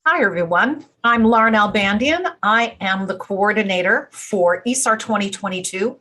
Hi, everyone. I'm Lauren Albandian. I am the coordinator for ISAR 2022,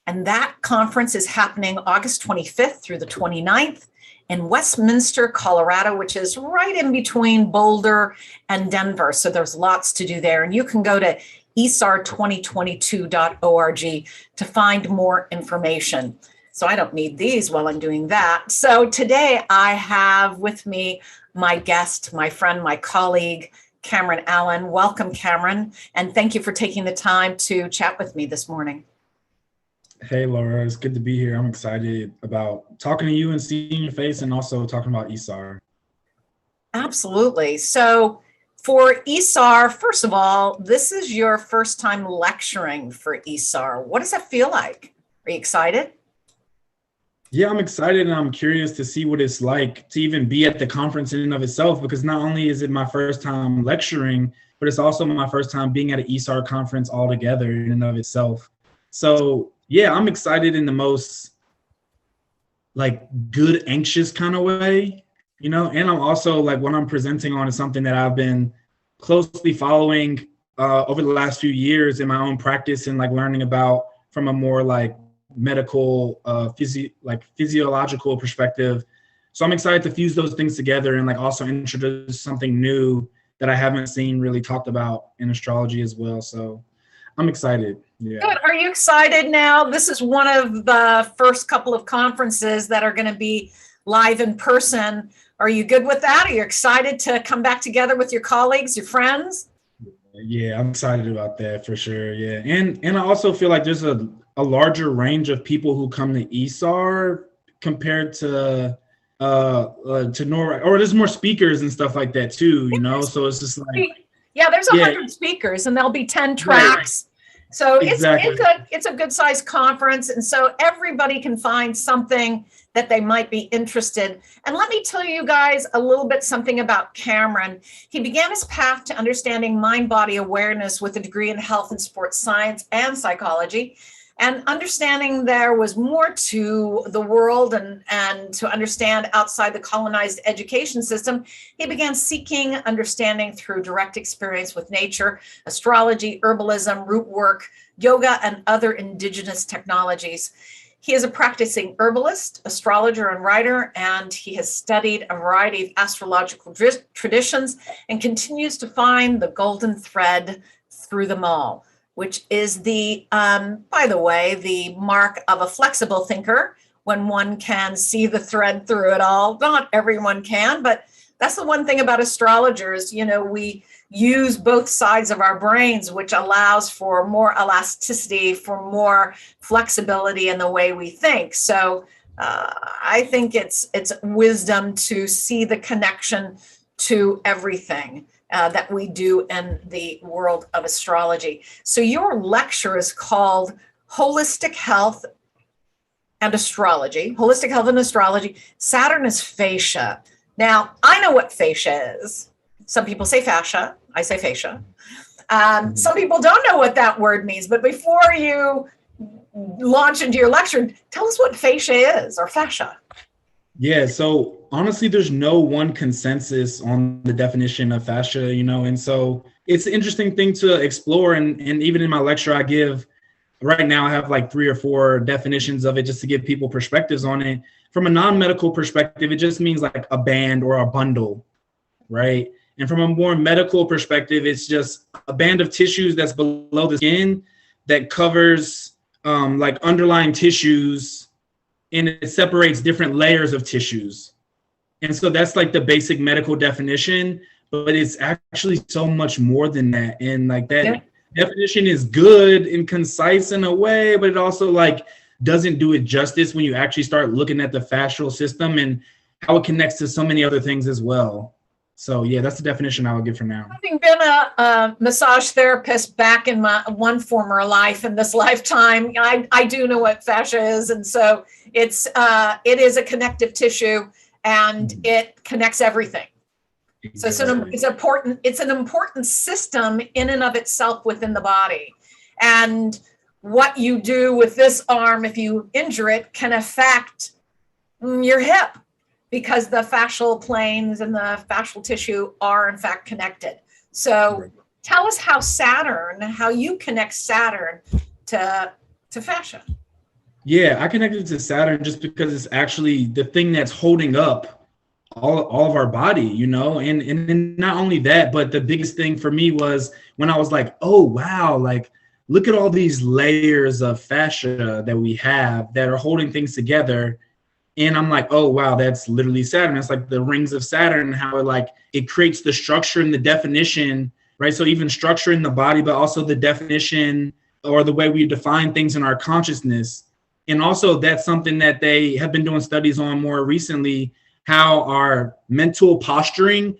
and that conference is happening August 25th through the 29th in Westminster, Colorado, which is right in between Boulder and Denver. So there's lots to do there, and you can go to isar2022.org to find more information. So I don't need these while I'm doing that. So today I have with me my guest, my friend, my colleague, Cameron Allen. Welcome, Cameron, and thank you for taking the time to chat with me this morning. Hey, Laura, it's good to be here. I'm excited about talking to you and seeing your face and also talking about ISAR. Absolutely. So for ISAR, first of all, this is your first time lecturing for ISAR. What does that feel like? Are you excited? Yeah, I'm excited and I'm curious to see what it's like to even be at the conference in and of itself, because not only is it my first time lecturing, but it's also my first time being at an ISAR conference altogether in and of itself. So yeah, I'm excited in the most good, anxious kind of way, and I'm also what I'm presenting on is something that I've been closely following over the last few years in my own practice and learning about from a more medical physiological perspective. So I'm excited to fuse those things together and also introduce something new that I haven't seen really talked about in astrology as well. So I'm excited. Yeah. Good. Are you excited now? This is one of the first couple of conferences that are going to be live in person. Are you good with that? Are you excited to come back together with your colleagues, your friends? Yeah, I'm excited about that for sure. Yeah. And I also feel like there's a larger range of people who come to ISAR compared to Norway, or there's more speakers and stuff like that too, so it's just there's 100 speakers and there'll be 10 tracks. Right. So exactly. It's a good sized conference, and so everybody can find something that they might be interested. And let me tell you guys a little bit something about Cameron. He began his path to understanding mind-body awareness with a degree in health and sports science and psychology. And understanding there was more to the world and to understand outside the colonized education system, he began seeking understanding through direct experience with nature, astrology, herbalism, root work, yoga, and other indigenous technologies. He is a practicing herbalist, astrologer, and writer, and he has studied a variety of astrological traditions and continues to find the golden thread through them all, which is by the way, the mark of a flexible thinker, when one can see the thread through it all. Not everyone can, but that's the one thing about astrologers. We use both sides of our brains, which allows for more elasticity, for more flexibility in the way we think. So I think it's wisdom to see the connection to everything that we do in the world of astrology. So your lecture is called Holistic Health and Astrology. Holistic Health and Astrology. Saturn is fascia. Now, I know what fascia is. Some people say fascia. I say fascia. Some people don't know what that word means. But before you launch into your lecture, tell us what fascia is, or fascia. Yeah, so honestly, there's no one consensus on the definition of fascia, and so it's an interesting thing to explore. And even in my lecture, I have 3 or 4 definitions of it just to give people perspectives on it. From a non-medical perspective, it just means a band or a bundle, right? And from a more medical perspective, it's just a band of tissues that's below the skin that covers underlying tissues, and it separates different layers of tissues. And so that's the basic medical definition, but it's actually so much more than that. And that definition is good and concise in a way, but it also doesn't do it justice when you actually start looking at the fascial system and how it connects to so many other things as well. So yeah, that's the definition I would give for now. Having been a massage therapist back in my one former life, in this lifetime, I do know what fascia is, and so it is a connective tissue, and it connects everything. Exactly. So it's an important system in and of itself within the body, and what you do with this arm, if you injure it, can affect your hip. because the fascial planes and the fascial tissue are in fact connected. So tell us how you connect Saturn to fascia. Yeah, I connected to Saturn just because it's actually the thing that's holding up all of our body, you know, and not only that, but the biggest thing for me was when I was like, oh wow, like look at all these layers of fascia that we have that are holding things together. And I'm like, oh wow, that's literally Saturn. It's like the rings of Saturn, how it creates the structure and the definition, right? So even structure in the body, but also the definition or the way we define things in our consciousness. And also that's something that they have been doing studies on more recently, how our mental posturing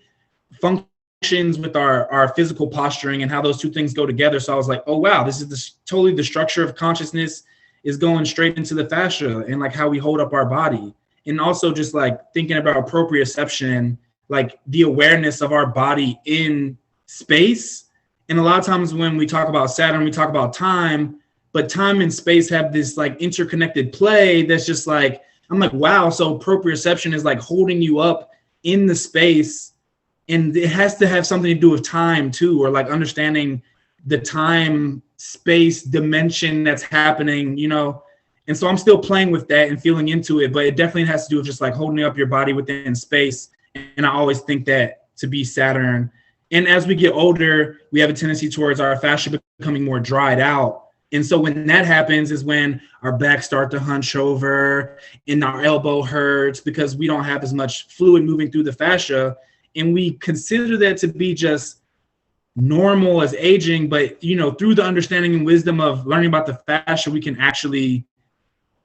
functions with our physical posturing and how those two things go together. So I was like, oh wow, this is totally the structure of consciousness is going straight into the fascia and like how we hold up our body. And also just like thinking about proprioception, like the awareness of our body in space. And a lot of times when we talk about Saturn, we talk about time, but time and space have this like interconnected play that's just like, I'm like, wow, so proprioception is like holding you up in the space, and it has to have something to do with time too, or like understanding the time, space, dimension that's happening, you know? And so I'm still playing with that and feeling into it, but it definitely has to do with just like holding up your body within space. And I always think that to be Saturn. And as we get older, we have a tendency towards our fascia becoming more dried out. And so when that happens is when our backs start to hunch over and our elbow hurts because we don't have as much fluid moving through the fascia. And we consider that to be just normal as aging, but you know, through the understanding and wisdom of learning about the fascia, we can actually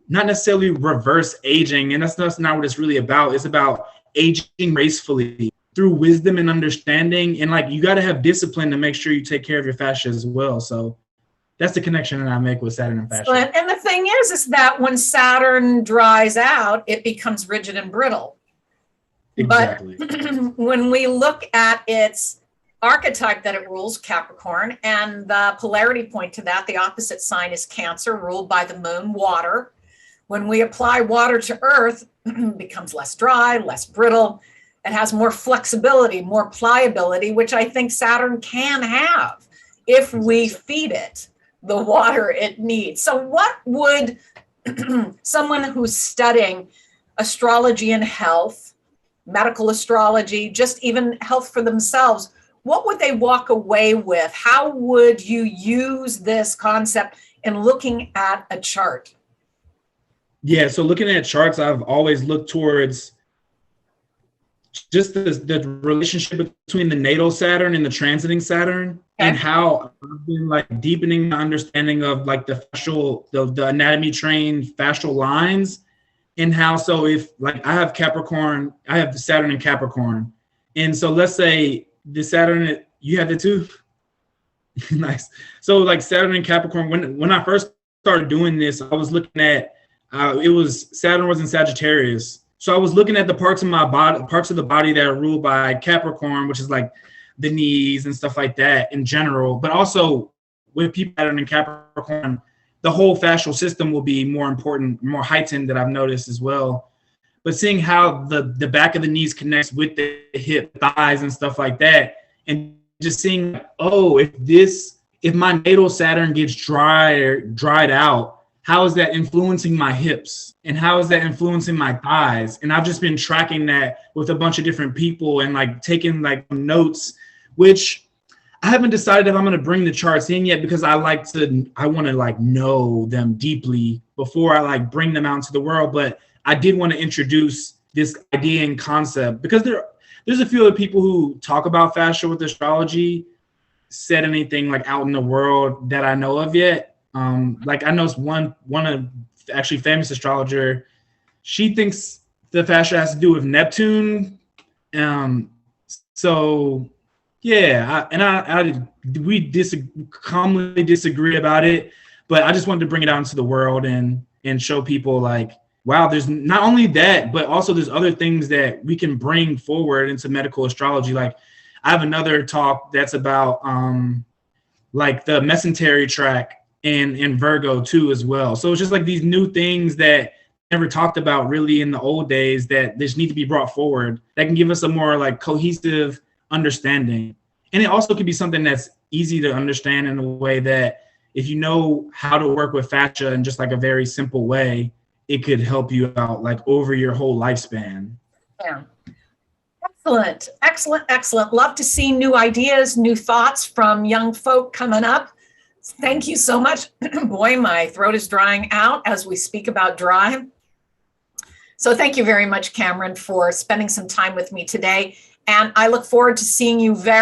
not necessarily reverse aging. And that's not what it's really about. It's about aging gracefully through wisdom and understanding. And like, you got to have discipline to make sure you take care of your fascia as well. So that's the connection that I make with Saturn and fascia. And the thing is that when Saturn dries out, it becomes rigid and brittle. Exactly. But when we look at its archetype that it rules, Capricorn, and the polarity point to that, the opposite sign is Cancer, ruled by the moon, water. When we apply water to Earth, it becomes less dry, less brittle. It has more flexibility, more pliability, which I think Saturn can have if we feed it the water it needs. So what would someone who's studying astrology and health, medical astrology, just even health for themselves, what would they walk away with? How would you use this concept in looking at a chart? Yeah, so looking at charts, I've always looked towards just the relationship between the natal Saturn and the transiting Saturn, and how I've been like deepening my understanding of like the anatomy trained fascial lines, and how, so if like I have Capricorn, I have the Saturn in Capricorn. And so let's say the Saturn, you have it too? Nice. So like Saturn and Capricorn, when I first started doing this, I was looking at, Saturn was in Sagittarius. So I was looking at the parts of the body that are ruled by Capricorn, which is like the knees and stuff like that in general. But also with people that are in Capricorn, the whole fascial system will be more important, more heightened, that I've noticed as well. But seeing how the back of the knees connects with the hip, thighs, and stuff like that, and just seeing, oh, if my natal Saturn gets dried out, how is that influencing my hips? And how is that influencing my thighs? And I've just been tracking that with a bunch of different people and like taking like notes, which I haven't decided if I'm going to bring the charts in yet, because I want to like know them deeply before I like bring them out into the world. But I did want to introduce this idea and concept, because there's a few other people who talk about fascia with astrology, said anything like out in the world that I know of yet. Like I know one of actually famous astrologer, she thinks the fascia has to do with Neptune. So yeah, we calmly disagree about it, but I just wanted to bring it out into the world and show people like, wow, there's not only that, but also there's other things that we can bring forward into medical astrology. Like I have another talk that's about like the mesentery tract and Virgo too as well. So it's just like these new things that never talked about really in the old days that just need to be brought forward that can give us a more like cohesive understanding. And it also could be something that's easy to understand in a way that if you know how to work with fascia in just like a very simple way, it could help you out like over your whole lifespan. Yeah. Excellent, excellent, excellent. Love to see new ideas, new thoughts from young folk coming up. Thank you so much. Boy, my throat is drying out as we speak about dry. So thank you very much, Cameron, for spending some time with me today. And I look forward to seeing you very